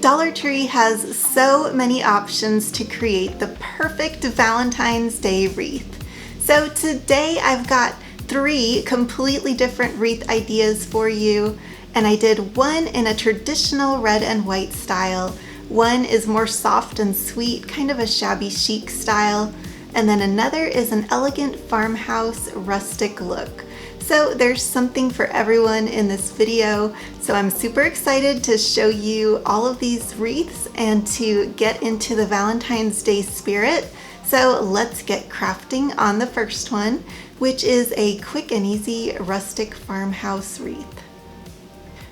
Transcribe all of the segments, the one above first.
Dollar Tree has so many options to create the perfect Valentine's Day wreath. So today I've got 3 completely different wreath ideas for you, and I did one in a traditional red and white style, one is more soft and sweet, kind of a shabby chic style, and then another is an elegant farmhouse rustic look. So there's something for everyone in this video, so I'm super excited to show you all of these wreaths and to get into the Valentine's Day spirit. So let's get crafting on the first one, which is a quick and easy rustic farmhouse wreath.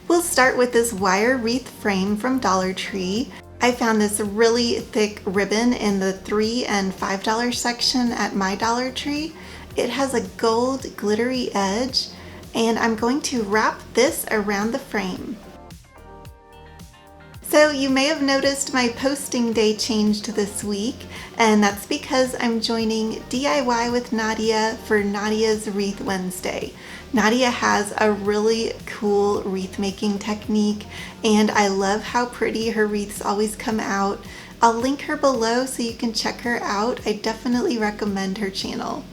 We'll start with this wire wreath frame from Dollar Tree. I found this really thick ribbon in the $3 and $5 section at my Dollar Tree. It has a gold glittery edge, and I'm going to wrap this around the frame. So you may have noticed my posting day changed this week, and that's because I'm joining DIY with Nadia for Nadia's Wreath Wednesday. Nadia has a really cool wreath making technique, and I love how pretty her wreaths always come out. I'll link her below so you can check her out. I definitely recommend her channel.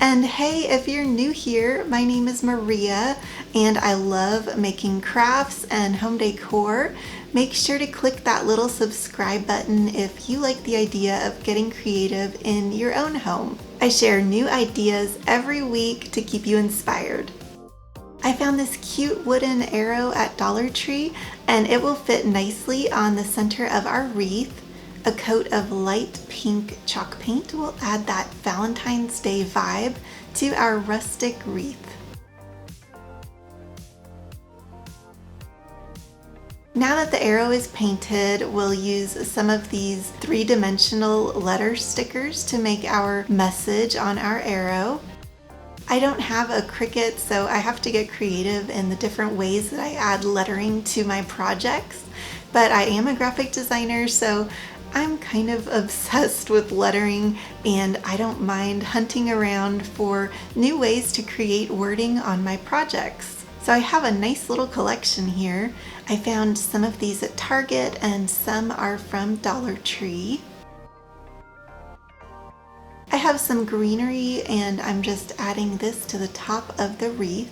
And hey, if you're new here, my name is Maria, and I love making crafts and home decor. Make sure to click that little subscribe button if you like the idea of getting creative in your own home. I share new ideas every week to keep you inspired. I found this cute wooden arrow at Dollar Tree, and it will fit nicely on the center of our wreath. A coat of light pink chalk paint will add that Valentine's Day vibe to our rustic wreath. Now that the arrow is painted, we'll use some of these 3-dimensional letter stickers to make our message on our arrow. I don't have a Cricut, so I have to get creative in the different ways that I add lettering to my projects, but I am a graphic designer, so I'm kind of obsessed with lettering, and I don't mind hunting around for new ways to create wording on my projects. So I have a nice little collection here. I found some of these at Target and some are from Dollar Tree. I have some greenery, and I'm just adding this to the top of the wreath.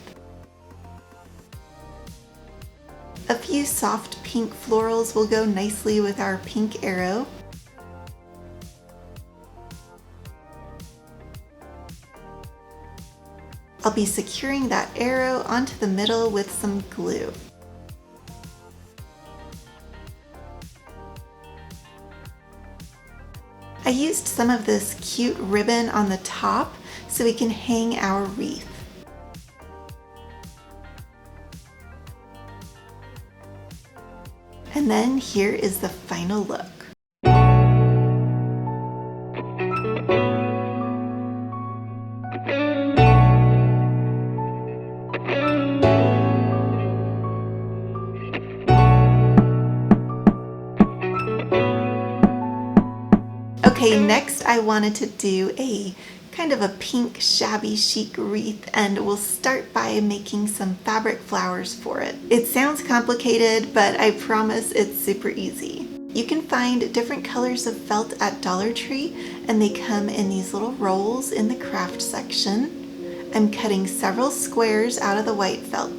A few soft pink florals will go nicely with our pink arrow. I'll be securing that arrow onto the middle with some glue. I used some of this cute ribbon on the top so we can hang our wreath. And then here is the final look. Okay, next I wanted to do a kind of a pink shabby chic wreath, and we'll start by making some fabric flowers for it. It sounds complicated, but I promise it's super easy. You can find different colors of felt at Dollar Tree, and they come in these little rolls in the craft section. I'm cutting several squares out of the white felt.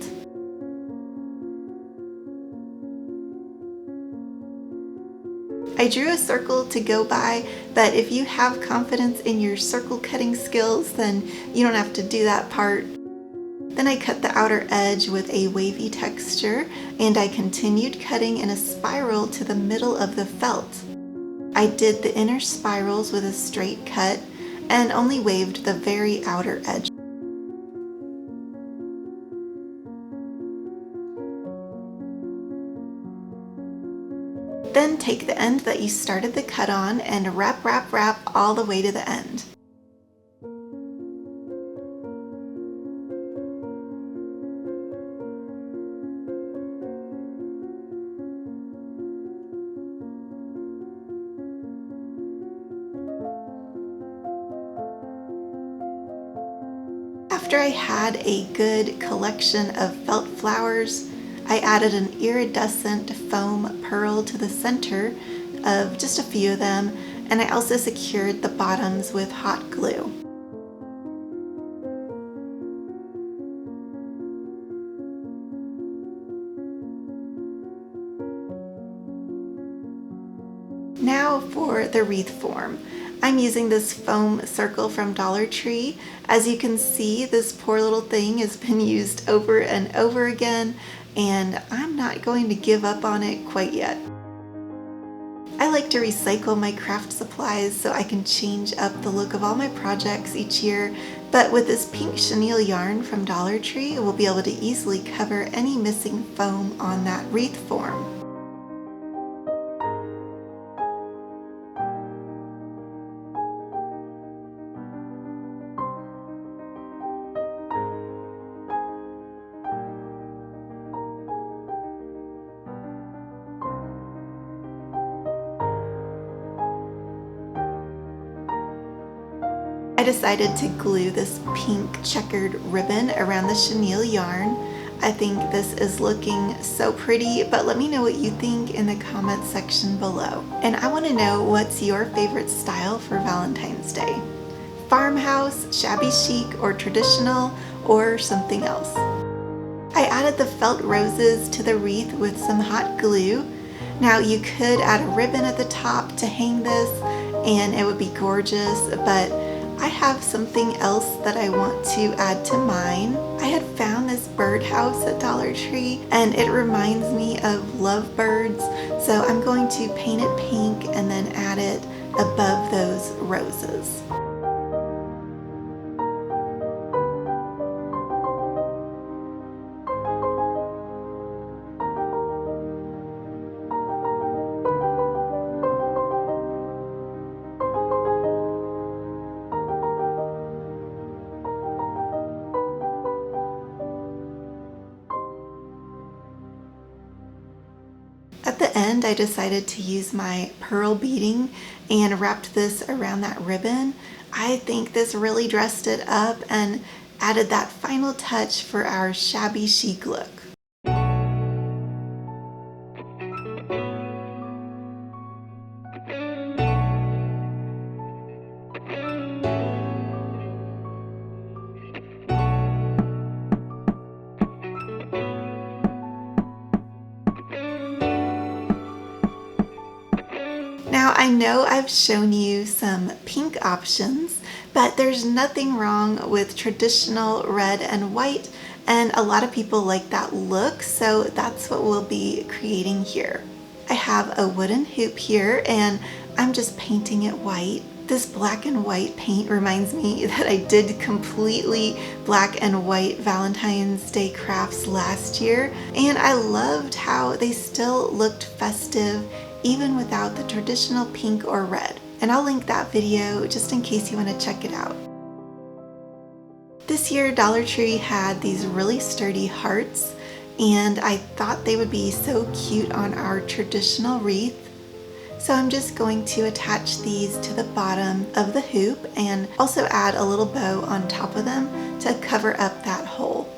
I drew a circle to go by, but if you have confidence in your circle cutting skills, then you don't have to do that part. Then I cut the outer edge with a wavy texture, and I continued cutting in a spiral to the middle of the felt. I did the inner spirals with a straight cut and only waved the very outer edge. Then take the end that you started the cut on and wrap, wrap, wrap all the way to the end. After I had a good collection of felt flowers, I added an iridescent foam pearl to the center of just a few of them, and I also secured the bottoms with hot glue. Now for the wreath form. I'm using this foam circle from Dollar Tree. As you can see, this poor little thing has been used over and over again, and I'm not going to give up on it quite yet. I like to recycle my craft supplies so I can change up the look of all my projects each year, but with this pink chenille yarn from Dollar Tree, we'll be able to easily cover any missing foam on that wreath form. I decided to glue this pink checkered ribbon around the chenille yarn. I think this is looking so pretty, but let me know what you think in the comment section below. And I want to know, what's your favorite style for Valentine's Day? Farmhouse, shabby chic, or traditional, or something else? I added the felt roses to the wreath with some hot glue. Now you could add a ribbon at the top to hang this and it would be gorgeous, but I have something else that I want to add to mine. I had found this birdhouse at Dollar Tree and it reminds me of lovebirds, so I'm going to paint it pink and then add it above those roses. At the end, I decided to use my pearl beading and wrapped this around that ribbon. I think this really dressed it up and added that final touch for our shabby chic look. Now I know I've shown you some pink options, but there's nothing wrong with traditional red and white, and a lot of people like that look, so that's what we'll be creating here. I have a wooden hoop here and I'm just painting it white. This black and white paint reminds me that I did completely black and white Valentine's Day crafts last year, and I loved how they still looked festive even without the traditional pink or red. And I'll link that video just in case you want to check it out. This year Dollar Tree had these really sturdy hearts, and I thought they would be so cute on our traditional wreath. So I'm just going to attach these to the bottom of the hoop and also add a little bow on top of them to cover up that hole.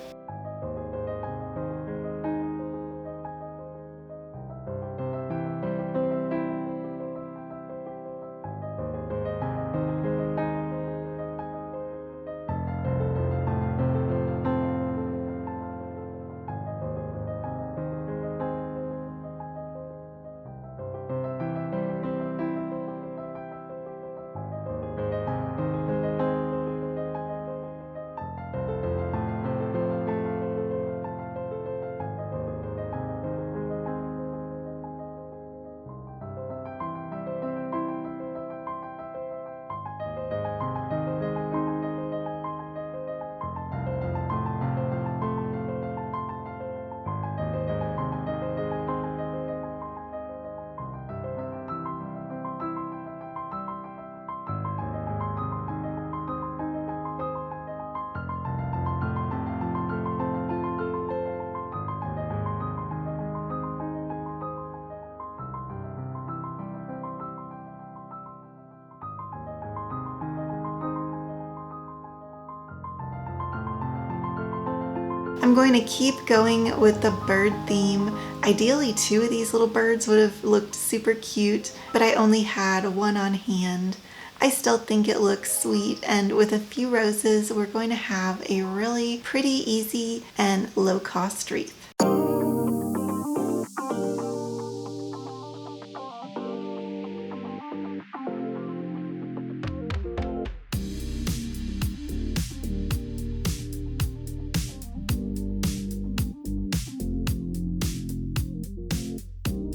I'm going to keep going with the bird theme. Ideally, 2 of these little birds would have looked super cute, but I only had 1 on hand. I still think it looks sweet, and with a few roses, we're going to have a really pretty, easy, and low-cost wreath.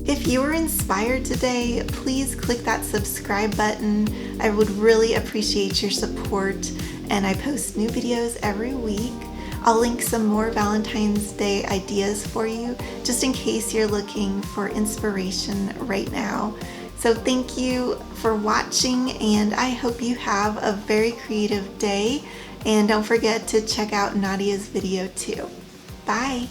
If you were inspired today, please click that subscribe button. I would really appreciate your support, and I post new videos every week. I'll link some more Valentine's Day ideas for you, just in case you're looking for inspiration right now. So thank you for watching, and I hope you have a very creative day. And don't forget to check out Nadia's video too. Bye!